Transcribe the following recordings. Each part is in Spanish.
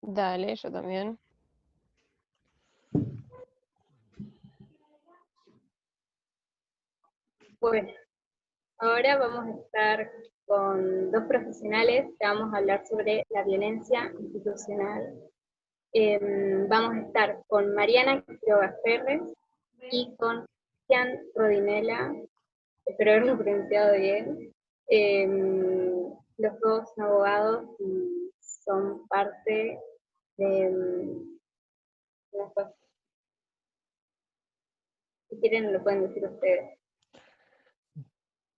Dale, yo también. Bueno, ahora vamos a estar con dos profesionales que vamos a hablar sobre la violencia institucional. Vamos a estar con Mariana Quiroga Ferres y con Cristian Rodinella, espero haberlo pronunciado bien. Los dos son abogados y son parte de las cosas. Si quieren lo pueden decir ustedes.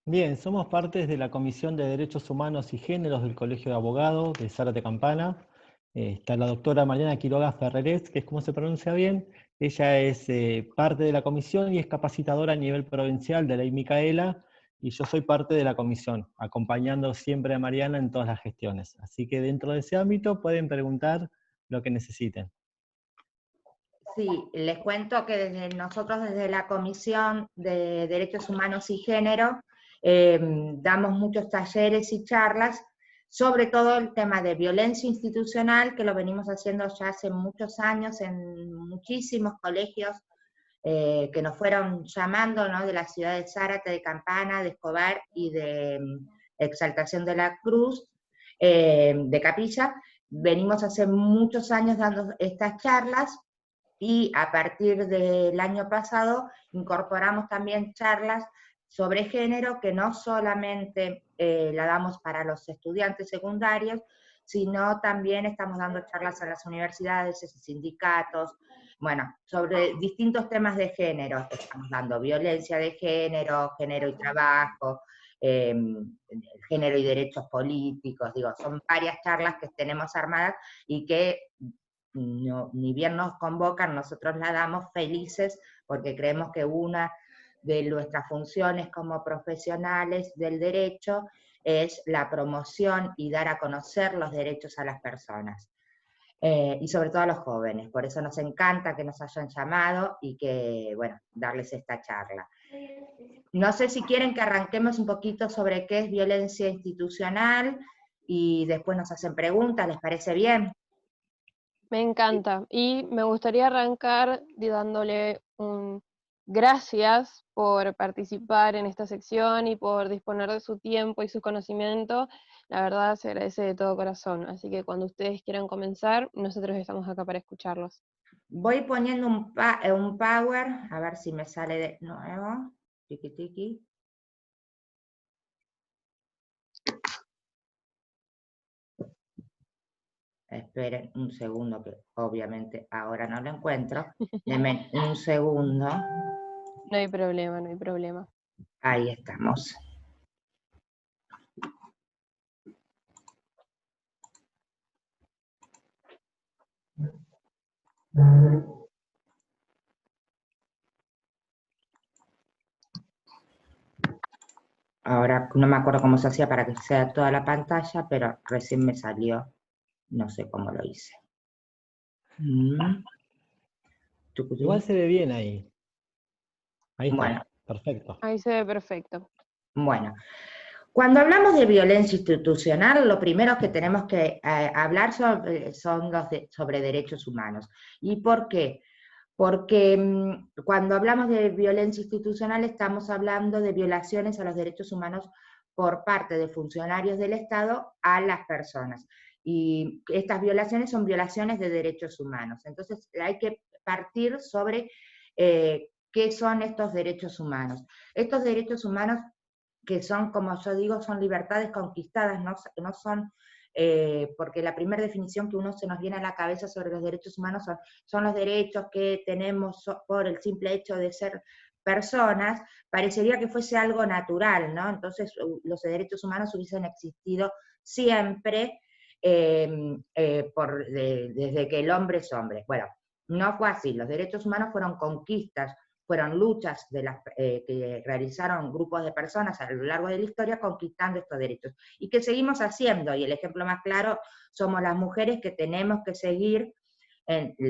Bien, somos partes de la Comisión de Derechos Humanos y Géneros del Colegio de Abogados de Zárate Campana. Está la doctora Mariana Quiroga Ferrerés, que es como se pronuncia bien. Ella es parte de la comisión y es capacitadora a nivel provincial de Ley Micaela, y yo soy parte de la comisión, acompañando siempre a Mariana en todas las gestiones. Así que dentro de ese ámbito pueden preguntar lo que necesiten. Sí, les cuento que nosotros desde la Comisión de Derechos Humanos y Género damos muchos talleres y charlas, sobre todo el tema de violencia institucional, que lo venimos haciendo ya hace muchos años en muchísimos colegios que nos fueron llamando, ¿no? De la ciudad de Zárate, de Campana, de Escobar y de Exaltación de la Cruz, de Capilla. Venimos hace muchos años dando estas charlas, y a partir del año pasado incorporamos también charlas sobre género, que no solamente la damos para los estudiantes secundarios, sino también estamos dando charlas a las universidades, sindicatos, bueno, sobre distintos temas de género. Estamos dando violencia de género, género y trabajo, género y derechos políticos, digo, son varias charlas que tenemos armadas y que no, ni bien nos convocan, nosotros la damos felices, porque creemos que una de nuestras funciones como profesionales del derecho es la promoción y dar a conocer los derechos a las personas, y sobre todo a los jóvenes. Por eso nos encanta que nos hayan llamado y que, bueno, darles esta charla. No sé si quieren que arranquemos un poquito sobre qué es violencia institucional y después nos hacen preguntas, ¿les parece bien? Me encanta. Y me gustaría arrancar dándole un gracias por participar en esta sección y por disponer de su tiempo y su conocimiento. La verdad se agradece de todo corazón. Así que cuando ustedes quieran comenzar, nosotros estamos acá para escucharlos. Voy poniendo un power, a ver si me sale de nuevo. Tiki tiki. Esperen un segundo, que obviamente ahora no lo encuentro. Denme un segundo. No hay problema, no hay problema. Ahí estamos. Ahora no me acuerdo cómo se hacía para que sea toda la pantalla, pero recién me salió. No sé cómo lo hice. Igual se ve bien ahí. Ahí está, Bueno. perfecto. Ahí se ve perfecto. Bueno, cuando hablamos de violencia institucional, lo primero que tenemos que hablar sobre derechos humanos. ¿Y por qué? Porque cuando hablamos de violencia institucional estamos hablando de violaciones a los derechos humanos por parte de funcionarios del Estado a las personas. Y estas violaciones son violaciones de derechos humanos. Entonces hay que partir sobre qué son estos derechos humanos. Estos derechos humanos, que son, como yo digo, son libertades conquistadas, no son, porque la primera definición que uno se nos viene a la cabeza sobre los derechos humanos son los derechos que tenemos por el simple hecho de ser personas, parecería que fuese algo natural, ¿no? Entonces los derechos humanos hubiesen existido siempre, desde que el hombre es hombre. Bueno, no fue así, los derechos humanos fueron conquistas, fueron luchas que realizaron grupos de personas a lo largo de la historia conquistando estos derechos, y que seguimos haciendo, y el ejemplo más claro somos las mujeres, que tenemos que seguir,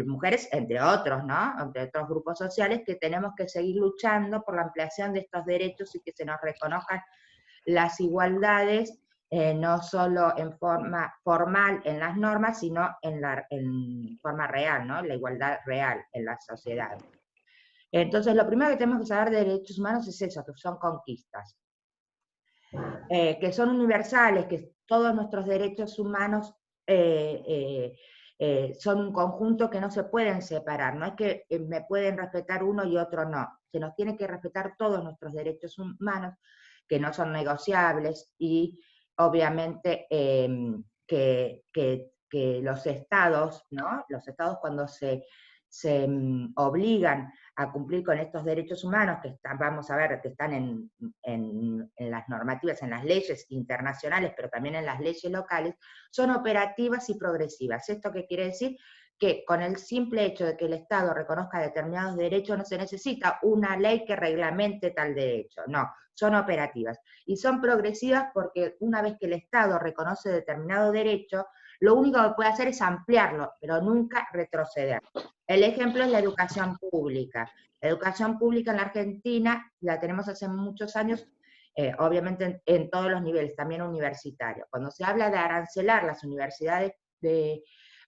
mujeres entre otros, ¿no? Entre otros grupos sociales, que tenemos que seguir luchando por la ampliación de estos derechos y que se nos reconozcan las igualdades no solo en forma formal en las normas, sino en forma real, ¿no? La igualdad real en la sociedad. Entonces, lo primero que tenemos que saber de derechos humanos es eso, que son conquistas, que son universales, que todos nuestros derechos humanos son un conjunto que no se pueden separar, no es que me pueden respetar uno y otro no, se nos tiene que respetar todos nuestros derechos humanos, que no son negociables, y obviamente que los estados, ¿no? Los estados cuando se obligan a cumplir con estos derechos humanos, que están, vamos a ver, que están en las normativas, en las leyes internacionales, pero también en las leyes locales, son operativas y progresivas. ¿Esto qué quiere decir? Que con el simple hecho de que el Estado reconozca determinados derechos, no se necesita una ley que reglamente tal derecho, no, son operativas. Y son progresivas porque una vez que el Estado reconoce determinado derecho, lo único que puede hacer es ampliarlo, pero nunca retroceder. El ejemplo es la educación pública. La educación pública en la Argentina la tenemos hace muchos años, obviamente en todos los niveles, también universitarios. Cuando se habla de arancelar las universidades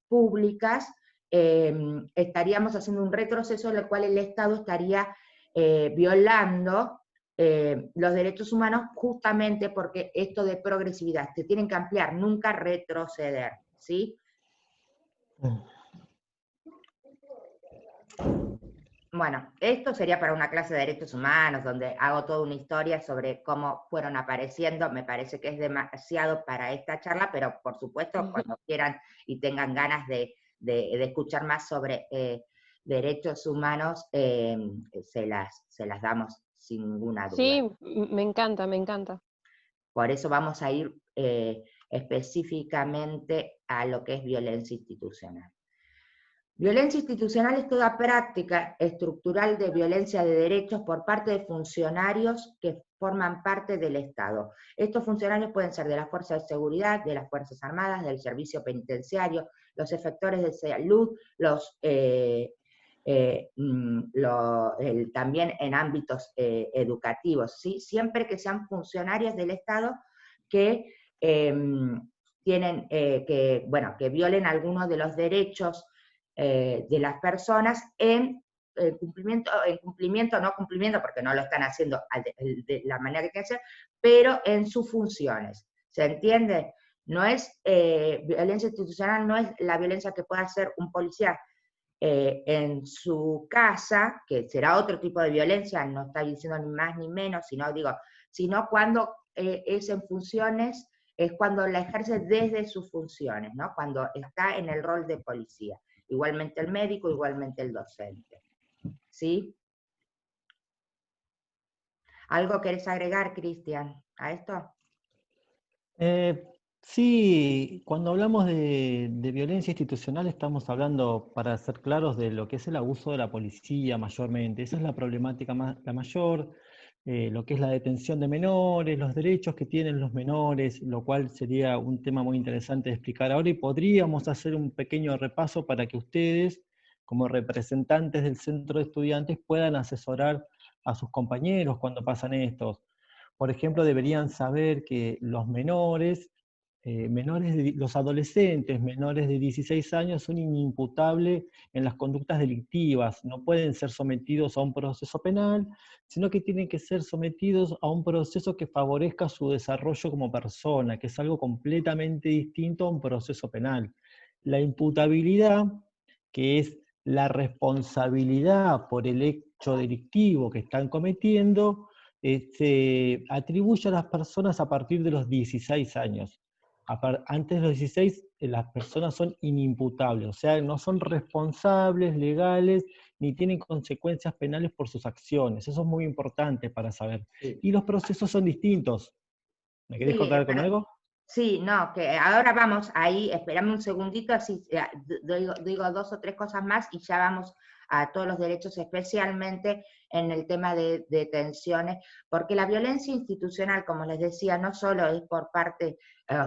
públicas, estaríamos haciendo un retroceso en el cual el Estado estaría violando los derechos humanos, justamente porque esto de progresividad, se tienen que ampliar, nunca retroceder, ¿sí? Bueno, esto sería para una clase de derechos humanos, donde hago toda una historia sobre cómo fueron apareciendo. Me parece que es demasiado para esta charla, pero por supuesto, cuando quieran y tengan ganas de escuchar más sobre derechos humanos, se las damos sin ninguna duda. Sí, me encanta, me encanta. Por eso vamos a ir específicamente a lo que es violencia institucional. Violencia institucional es toda práctica estructural de violencia de derechos por parte de funcionarios que forman parte del Estado. Estos funcionarios pueden ser de las fuerzas de seguridad, de las Fuerzas Armadas, del servicio penitenciario, los efectores de salud, también en ámbitos educativos, ¿sí? Siempre que sean funcionarios del Estado que que violen algunos de los derechos de las personas en cumplimiento, no cumplimiento, porque no lo están haciendo de la manera que tienen que hacer, pero en sus funciones. ¿Se entiende? No es violencia institucional, no es la violencia que puede hacer un policía en su casa, que será otro tipo de violencia, no está diciendo ni más ni menos, sino cuando es en funciones, es cuando la ejerce desde sus funciones, ¿no? Cuando está en el rol de policía. Igualmente el médico, igualmente el docente. ¿Sí? ¿Algo querés agregar, Cristian, a esto? Sí, cuando hablamos de violencia institucional estamos hablando, para ser claros, de lo que es el abuso de la policía mayormente. Esa es la problemática la mayor, lo que es la detención de menores, los derechos que tienen los menores, lo cual sería un tema muy interesante de explicar ahora, y podríamos hacer un pequeño repaso para que ustedes, como representantes del centro de estudiantes, puedan asesorar a sus compañeros cuando pasan estos. Por ejemplo, deberían saber que los menores, los adolescentes menores de 16 años son inimputables en las conductas delictivas, no pueden ser sometidos a un proceso penal, sino que tienen que ser sometidos a un proceso que favorezca su desarrollo como persona, que es algo completamente distinto a un proceso penal. La imputabilidad, que es la responsabilidad por el hecho delictivo que están cometiendo, se atribuye a las personas a partir de los 16 años. Antes de los 16, las personas son inimputables, o sea, no son responsables legales ni tienen consecuencias penales por sus acciones. Eso es muy importante para saber. Sí. Y los procesos son distintos. ¿Me querés contar con algo? Sí, no, que ahora vamos ahí, esperame un segundito, así digo 2 o 3 cosas más y ya vamos a todos los derechos, especialmente en el tema de detenciones, porque la violencia institucional, como les decía, no solo es por parte,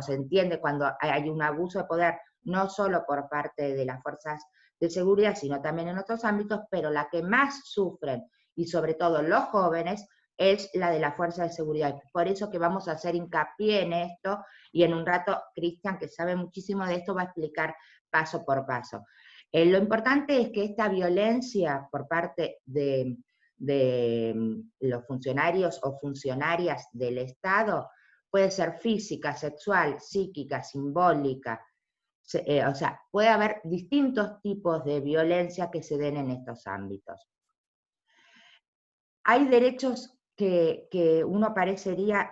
se entiende cuando hay un abuso de poder, no solo por parte de las fuerzas de seguridad, sino también en otros ámbitos, pero la que más sufren, y sobre todo los jóvenes, es la de la Fuerza de Seguridad. Por eso que vamos a hacer hincapié en esto, y en un rato Cristian, que sabe muchísimo de esto, va a explicar paso por paso. Lo importante es que esta violencia por parte de los funcionarios o funcionarias del Estado puede ser física, sexual, psíquica, simbólica, o sea, puede haber distintos tipos de violencia que se den en estos ámbitos. Hay derechos que uno parecería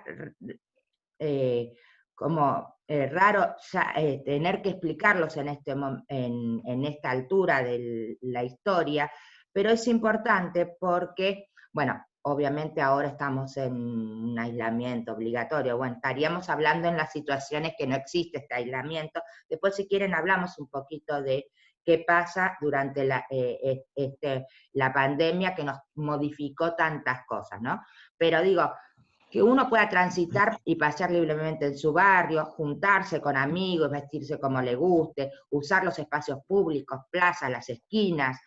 como raro ya, tener que explicarlos en esta altura de la historia, pero es importante porque, bueno, obviamente ahora estamos en un aislamiento obligatorio, bueno, estaríamos hablando en las situaciones que no existe este aislamiento, después si quieren hablamos un poquito de qué pasa durante la pandemia que nos modificó tantas cosas, ¿no? Pero digo, que uno pueda transitar y pasear libremente en su barrio, juntarse con amigos, vestirse como le guste, usar los espacios públicos, plazas, las esquinas,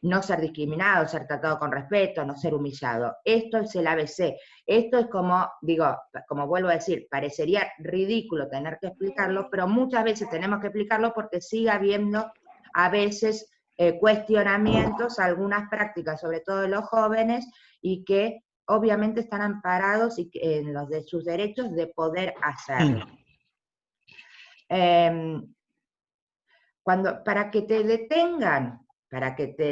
no ser discriminado, ser tratado con respeto, no ser humillado. Esto es el ABC. Esto es como, digo, como vuelvo a decir, parecería ridículo tener que explicarlo, pero muchas veces tenemos que explicarlo porque sigue habiendo a veces cuestionamientos, algunas prácticas, sobre todo de los jóvenes, y que obviamente están amparados en los de sus derechos de poder hacerlo. Para que te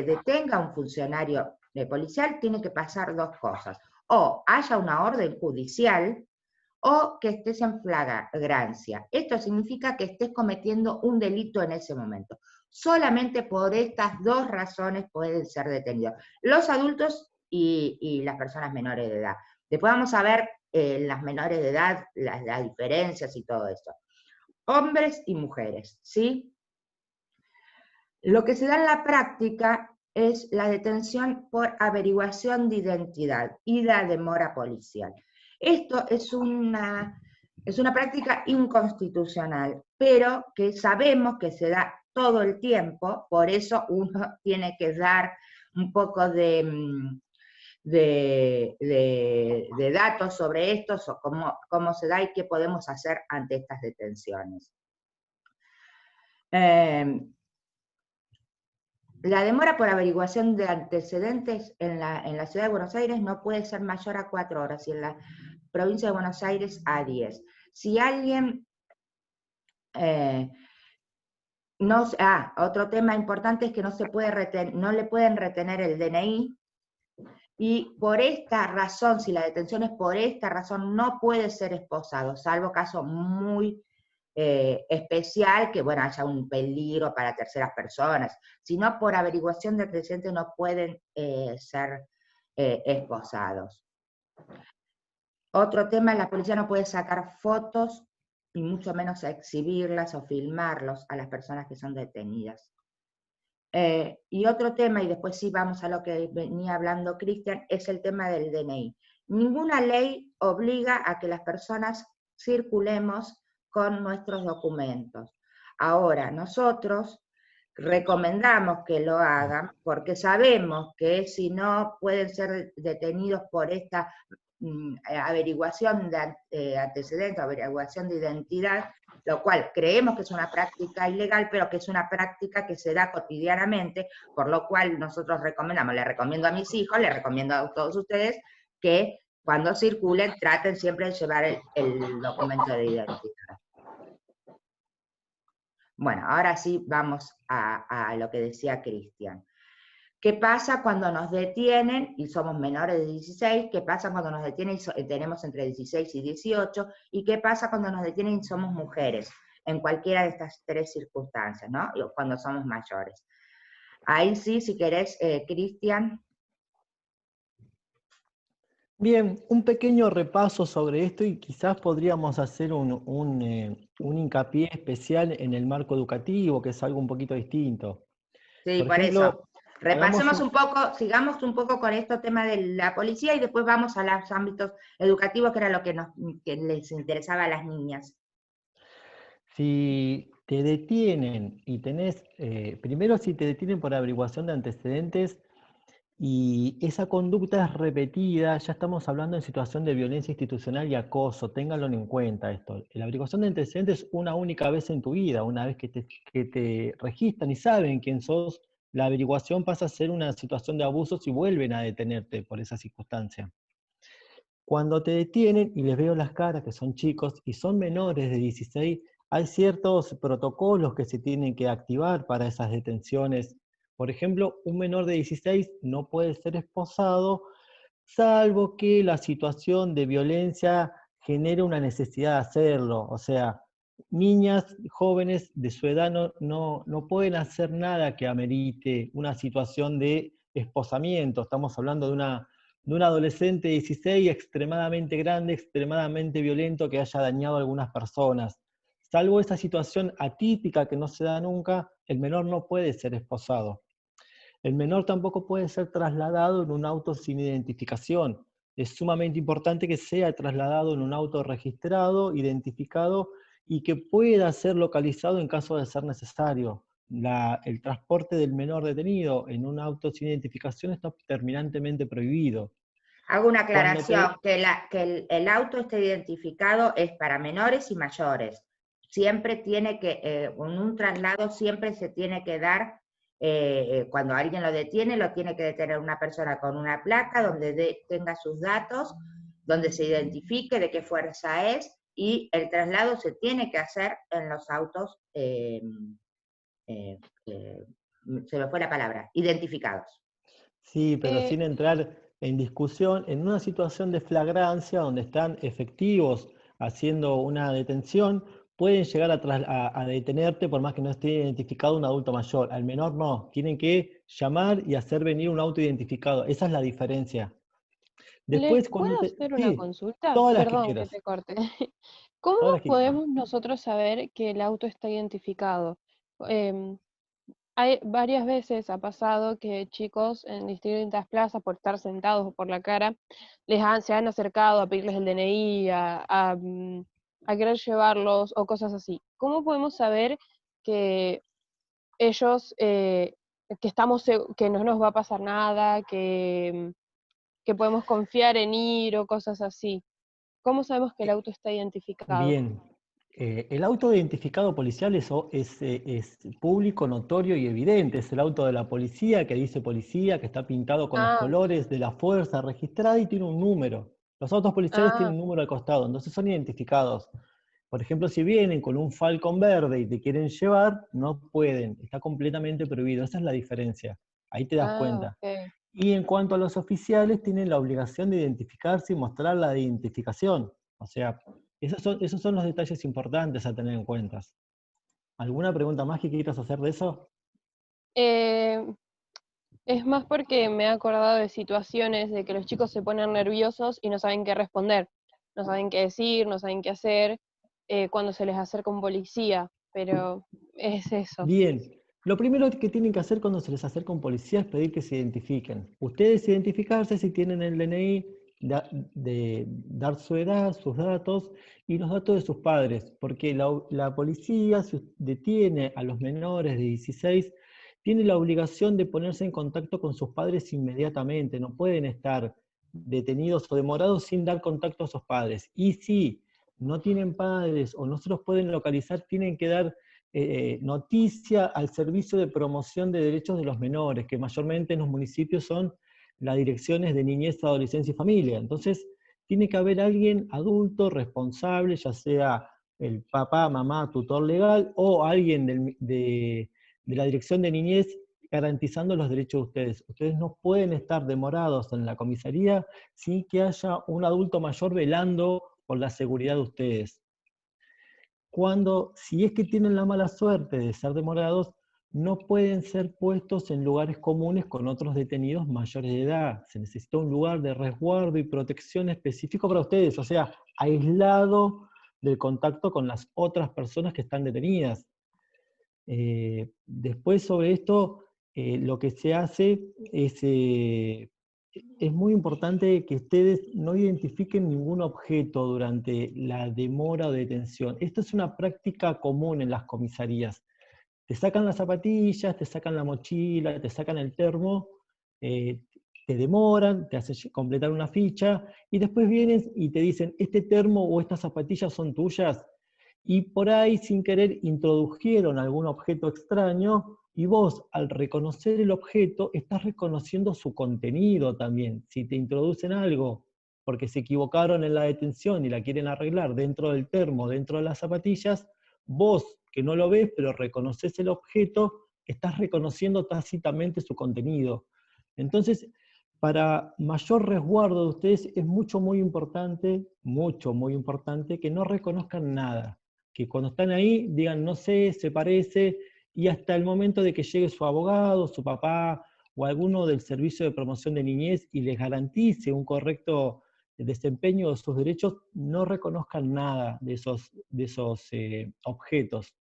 detengan un funcionario policial, tiene que pasar dos cosas. O haya una orden judicial, o que estés en flagrancia. Esto significa que estés cometiendo un delito en ese momento. Solamente por estas dos razones pueden ser detenidos. Los adultos y las personas menores de edad. Después vamos a ver las menores de edad, las diferencias y todo eso. Hombres y mujeres, ¿sí? Lo que se da en la práctica es la detención por averiguación de identidad y la demora policial. Esto es una práctica inconstitucional, pero que sabemos que se da todo el tiempo, por eso uno tiene que dar un poco de datos sobre esto, o cómo se da y qué podemos hacer ante estas detenciones. La demora por averiguación de antecedentes en la Ciudad de Buenos Aires no puede ser mayor a 4 horas y en la provincia de Buenos Aires a 10. Si alguien... otro tema importante es que no le pueden retener el DNI, y por esta razón, si la detención es por esta razón, no puede ser esposado, salvo caso muy especial, que bueno, haya un peligro para terceras personas, sino por averiguación de antecedentes no pueden ser esposados. Otro tema, la policía no puede sacar fotos y mucho menos exhibirlas o filmarlos a las personas que son detenidas. Y otro tema, y después sí vamos a lo que venía hablando Cristian, es el tema del DNI. Ninguna ley obliga a que las personas circulemos con nuestros documentos. Ahora, nosotros recomendamos que lo hagan porque sabemos que si no pueden ser detenidos por esta averiguación de antecedentes, averiguación de identidad, lo cual creemos que es una práctica ilegal, pero que es una práctica que se da cotidianamente, por lo cual nosotros recomendamos, le recomiendo a mis hijos, le recomiendo a todos ustedes, que cuando circulen traten siempre de llevar el documento de identidad. Bueno, ahora sí vamos a lo que decía Cristian. ¿Qué pasa cuando nos detienen y somos menores de 16? ¿Qué pasa cuando nos detienen y tenemos entre 16 y 18? ¿Y qué pasa cuando nos detienen y somos mujeres? En cualquiera de estas tres circunstancias, ¿no? Cuando somos mayores. Ahí sí, si querés, Cristian. Bien, un pequeño repaso sobre esto y quizás podríamos hacer un hincapié especial en el marco educativo, que es algo un poquito distinto. Sí, por eso. Repasemos un poco, sigamos un poco con este tema de la policía y después vamos a los ámbitos educativos, que era lo que les interesaba a las niñas. Si te detienen y tenés, primero si te detienen por averiguación de antecedentes, y esa conducta es repetida, ya estamos hablando en situación de violencia institucional y acoso, ténganlo en cuenta esto. La averiguación de antecedentes es una única vez en tu vida, una vez que te registran y saben quién sos, la averiguación pasa a ser una situación de abusos y vuelven a detenerte por esa circunstancia. Cuando te detienen y les veo las caras, que son chicos y son menores de 16, hay ciertos protocolos que se tienen que activar para esas detenciones. Por ejemplo, un menor de 16 no puede ser esposado, salvo que la situación de violencia genere una necesidad de hacerlo. O sea, niñas, jóvenes de su edad no pueden hacer nada que amerite una situación de esposamiento. Estamos hablando de un adolescente de 16 extremadamente grande, extremadamente violento, que haya dañado a algunas personas. Salvo esa situación atípica que no se da nunca, el menor no puede ser esposado. El menor tampoco puede ser trasladado en un auto sin identificación. Es sumamente importante que sea trasladado en un auto registrado, identificado y que pueda ser localizado en caso de ser necesario. El transporte del menor detenido en un auto sin identificación está terminantemente prohibido. Hago una aclaración, que el auto esté identificado es para menores y mayores. Siempre tiene que, en un traslado siempre se tiene que dar, cuando alguien lo tiene que detener una persona con una placa donde tenga sus datos, donde se identifique de qué fuerza es, y el traslado se tiene que hacer en los autos, se me fue la palabra, identificados. Sí, pero Eh, sin entrar en discusión, en una situación de flagrancia donde están efectivos haciendo una detención, pueden llegar a detenerte por más que no esté identificado un adulto mayor. Al menor no, tienen que llamar y hacer venir un auto identificado. Esa es la diferencia. ¿Les Después, puedo hacer una sí, consulta? todas las que Perdón que quieras, te corte. ¿Cómo todas las que quieras. podemos nosotros saber que el auto está identificado? Em, Hay varias veces ha pasado que chicos en distintas plazas, por estar sentados o por la cara, se han acercado a pedirles el DNI, a querer llevarlos o cosas así. ¿Cómo podemos saber que ellos, que no nos va a pasar nada, que podemos confiar en ir o cosas así? ¿Cómo sabemos que el auto está identificado? Bien, el auto identificado policial es público, notorio y evidente. Es el auto de la policía que dice policía, que está pintado con los Ah, colores de la fuerza registrada y tiene un número. Los autos policiales ah, tienen un número al costado, entonces son identificados. Por ejemplo, si vienen con un Falcon verde y te quieren llevar, no pueden, está completamente prohibido. Esa es la diferencia. Ahí te das cuenta. ok. Y en cuanto a los oficiales, tienen la obligación de identificarse y mostrar la identificación. O sea, esos son los detalles importantes a tener en cuenta. ¿Alguna pregunta más que quieras hacer de eso? Eh, Es más porque me he acordado de situaciones de que los chicos se ponen nerviosos y no saben qué responder, no saben qué decir, no saben qué hacer cuando se les acerca un policía, pero es eso. Bien, lo primero que tienen que hacer cuando se les acerca un policía es pedir que se identifiquen. Ustedes identificarse si tienen el DNI, dar su edad, sus datos y los datos de sus padres, porque la policía, si detiene a los menores de 16, tiene la obligación de ponerse en contacto con sus padres inmediatamente, no pueden estar detenidos o demorados sin dar contacto a sus padres. Y si no tienen padres o no se los pueden localizar, tienen que dar noticia al Servicio de Promoción de Derechos de los Menores, que mayormente en los municipios son las direcciones de niñez, adolescencia y familia. Entonces, tiene que haber alguien adulto, responsable, ya sea el papá, mamá, tutor legal, o alguien de la dirección de niñez garantizando los derechos de ustedes. Ustedes no pueden estar demorados en la comisaría sin que haya un adulto mayor velando por la seguridad de ustedes. Si es que tienen la mala suerte de ser demorados, no pueden ser puestos en lugares comunes con otros detenidos mayores de edad. Se necesita un lugar de resguardo y protección específico para ustedes, o sea, aislado del contacto con las otras personas que están detenidas. Después sobre esto, lo que se hace es muy importante que ustedes no identifiquen ningún objeto durante la demora o detención. Esto es una práctica común en las comisarías. Te sacan las zapatillas, te sacan la mochila, te sacan el termo, te demoran, te hacen completar una ficha, y después vienen y te dicen, este termo o estas zapatillas son tuyas, y por ahí sin querer introdujeron algún objeto extraño, y vos al reconocer el objeto estás reconociendo su contenido también. Si te introducen algo porque se equivocaron en la detención y la quieren arreglar dentro del termo, dentro de las zapatillas, vos que no lo ves pero reconoces el objeto, estás reconociendo tácitamente su contenido. Entonces, para mayor resguardo de ustedes es muy importante que no reconozcan nada, que cuando están ahí digan no sé, se parece, y hasta el momento de que llegue su abogado, su papá o alguno del Servicio de Promoción de Niñez y les garantice un correcto desempeño de sus derechos, no reconozcan nada de esos objetos.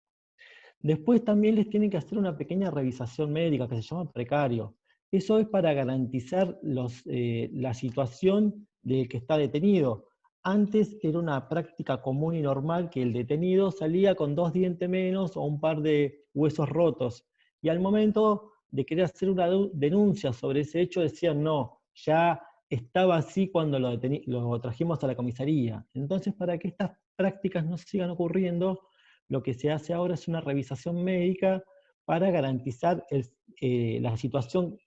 Después también les tienen que hacer una pequeña revisación médica que se llama precario. Eso es para garantizar la situación del que está detenido. Antes era una práctica común y normal que el detenido salía con 2 dientes menos o un par de huesos rotos. Y al momento de querer hacer una denuncia sobre ese hecho decían no, ya estaba así cuando lo trajimos a la comisaría. Entonces, para que estas prácticas no sigan ocurriendo, lo que se hace ahora es una revisación médica para garantizar la situación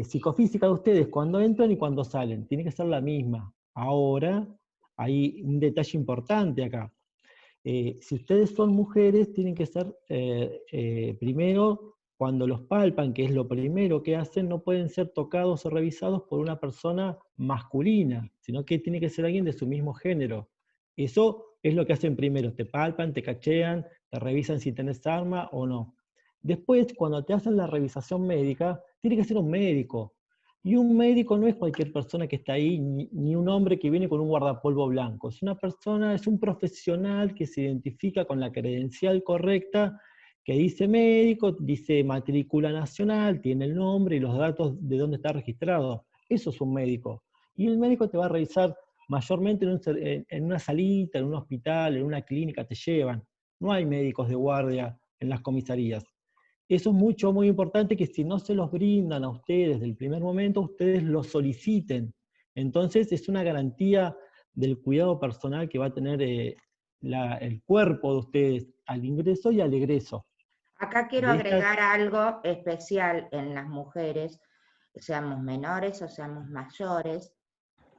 psicofísica de ustedes cuando entran y cuando salen. Tiene que ser la misma. Ahora, hay un detalle importante acá. Si ustedes son mujeres, tienen que ser, primero, cuando los palpan, que es lo primero que hacen, no pueden ser tocados o revisados por una persona masculina, sino que tiene que ser alguien de su mismo género. Eso es lo que hacen primero, te palpan, te cachean, te revisan si tenés arma o no. Después, cuando te hacen la revisación médica, tiene que ser un médico. Y un médico no es cualquier persona que está ahí, ni un hombre que viene con un guardapolvo blanco. Es una persona, es un profesional que se identifica con la credencial correcta, que dice médico, dice matrícula nacional, tiene el nombre y los datos de dónde está registrado. Eso es un médico. Y el médico te va a revisar mayormente en una salita, en un hospital, en una clínica, te llevan. No hay médicos de guardia en las comisarías. Eso es muy importante, que si no se los brindan a ustedes del primer momento, ustedes lo soliciten. Entonces es una garantía del cuidado personal que va a tener el cuerpo de ustedes al ingreso y al egreso. Acá quiero agregar algo especial en las mujeres, seamos menores o seamos mayores,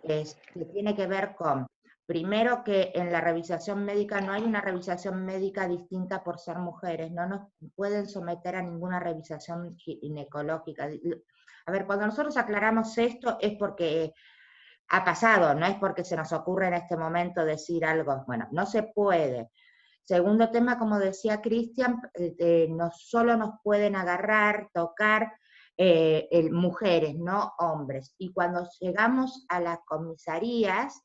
que tiene que ver con, primero, que en la revisación médica no hay una revisación médica distinta por ser mujeres, no nos pueden someter a ninguna revisación ginecológica. A ver, cuando nosotros aclaramos esto es porque ha pasado, no es porque se nos ocurre en este momento decir algo, bueno, no se puede. Segundo tema, como decía Cristian, no solo nos pueden agarrar, tocar mujeres, no hombres. Y cuando llegamos a las comisarías,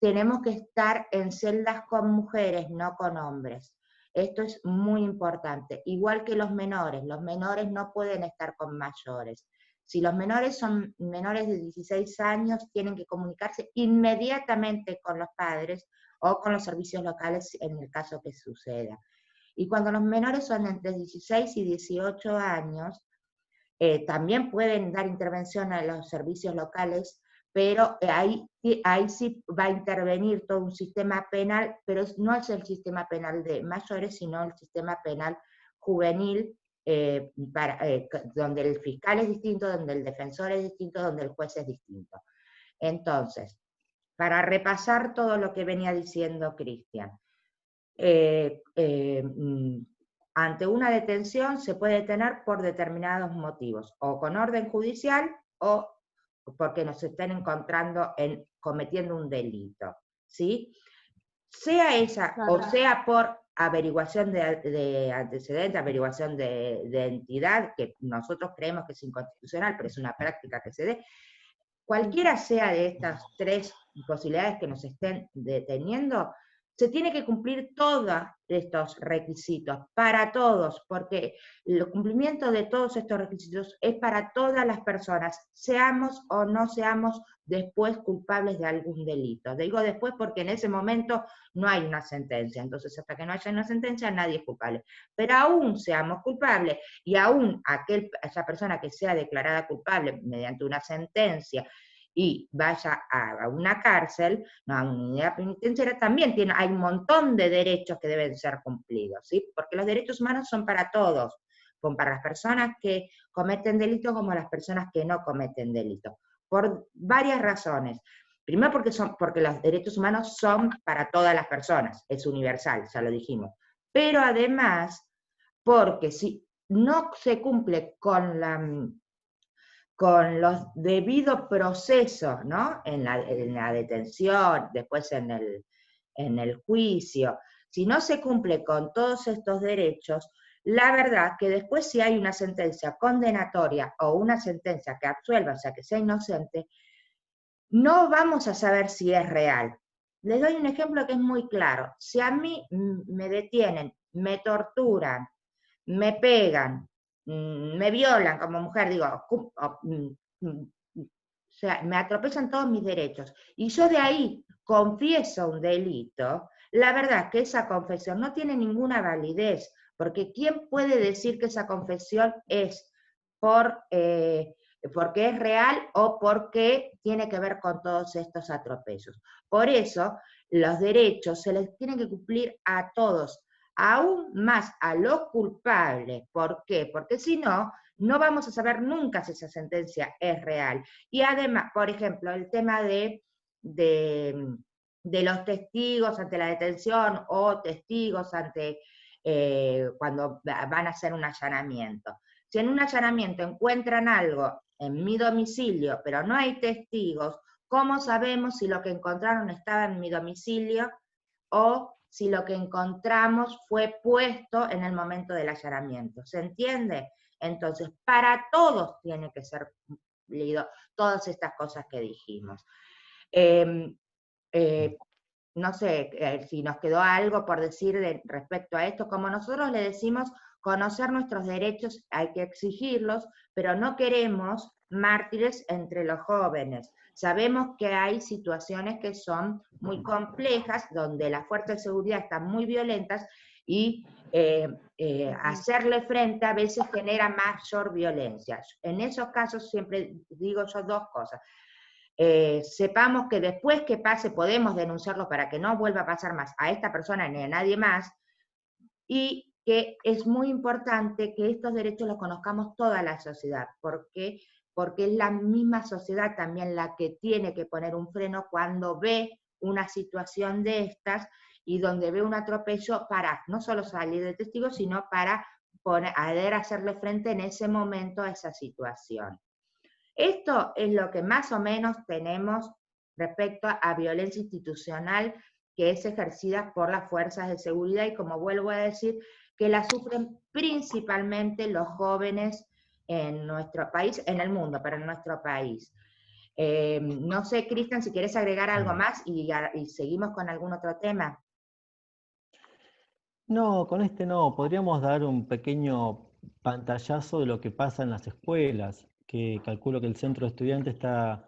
tenemos que estar en celdas con mujeres, no con hombres. Esto es muy importante. Igual que los menores no pueden estar con mayores. Si los menores son menores de 16 años, tienen que comunicarse inmediatamente con los padres o con los servicios locales en el caso que suceda. Y cuando los menores son entre 16 y 18 años, también pueden dar intervención a los servicios locales, pero ahí sí va a intervenir todo un sistema penal, pero no es el sistema penal de mayores, sino el sistema penal juvenil, donde el fiscal es distinto, donde el defensor es distinto, donde el juez es distinto. Entonces, para repasar todo lo que venía diciendo Cristian, ante una detención se puede detener por determinados motivos, o con orden judicial o porque nos estén encontrando cometiendo un delito, ¿sí? Sea esa, claro, o sea por averiguación de antecedentes, averiguación de entidad, que nosotros creemos que es inconstitucional, pero es una práctica que se dé. Cualquiera sea de estas tres posibilidades que nos estén deteniendo, se tiene que cumplir todos estos requisitos, para todos, porque el cumplimiento de todos estos requisitos es para todas las personas, seamos o no seamos después culpables de algún delito. Digo después porque en ese momento no hay una sentencia, entonces hasta que no haya una sentencia nadie es culpable. Pero aún seamos culpables y aún esa persona que sea declarada culpable mediante una sentencia y vaya a una cárcel, no, a una unidad penitenciaria, también hay un montón de derechos que deben ser cumplidos, ¿sí? Porque los derechos humanos son para todos, son para las personas que cometen delitos como las personas que no cometen delitos, por varias razones. Primero porque los derechos humanos son para todas las personas, es universal, ya lo dijimos. Pero además, porque si no se cumple con los debidos procesos, ¿no? En la detención, después en el juicio, si no se cumple con todos estos derechos, la verdad que después si hay una sentencia condenatoria o una sentencia que absuelva, o sea, que sea inocente, no vamos a saber si es real. Les doy un ejemplo que es muy claro. Si a mí me detienen, me torturan, me pegan, me violan como mujer, digo, o sea, me atropellan todos mis derechos, y yo de ahí confieso un delito, la verdad que esa confesión no tiene ninguna validez, porque ¿quién puede decir que esa confesión es porque es real o porque tiene que ver con todos estos atropellos? Por eso, los derechos se les tienen que cumplir a todos, aún más a los culpables. ¿Por qué? Porque si no, no vamos a saber nunca si esa sentencia es real. Y además, por ejemplo, el tema de los testigos ante la detención o testigos ante cuando van a hacer un allanamiento. Si en un allanamiento encuentran algo en mi domicilio, pero no hay testigos, ¿cómo sabemos si lo que encontraron estaba en mi domicilio o si lo que encontramos fue puesto en el momento del allanamiento? ¿Se entiende? Entonces, para todos tiene que ser cumplido todas estas cosas que dijimos. No sé si nos quedó algo por decir respecto a esto. Como nosotros le decimos, conocer nuestros derechos hay que exigirlos, pero no queremos mártires entre los jóvenes. Sabemos que hay situaciones que son muy complejas, donde las fuerzas de seguridad están muy violentas y hacerle frente a veces genera mayor violencia. En esos casos siempre digo yo dos cosas. Sepamos que después que pase podemos denunciarlo para que no vuelva a pasar más a esta persona ni a nadie más, y que es muy importante que estos derechos los conozcamos toda la sociedad, porque es la misma sociedad también la que tiene que poner un freno cuando ve una situación de estas y donde ve un atropello, para no solo salir de testigo, sino para hacerle frente en ese momento a esa situación. Esto es lo que más o menos tenemos respecto a violencia institucional que es ejercida por las fuerzas de seguridad, y como vuelvo a decir, que la sufren principalmente los jóvenes en nuestro país, en el mundo, pero en nuestro país. No sé, Cristian, si quieres agregar algo más y seguimos con algún otro tema. No, con este no. Podríamos dar un pequeño pantallazo de lo que pasa en las escuelas, que calculo que el centro de estudiantes está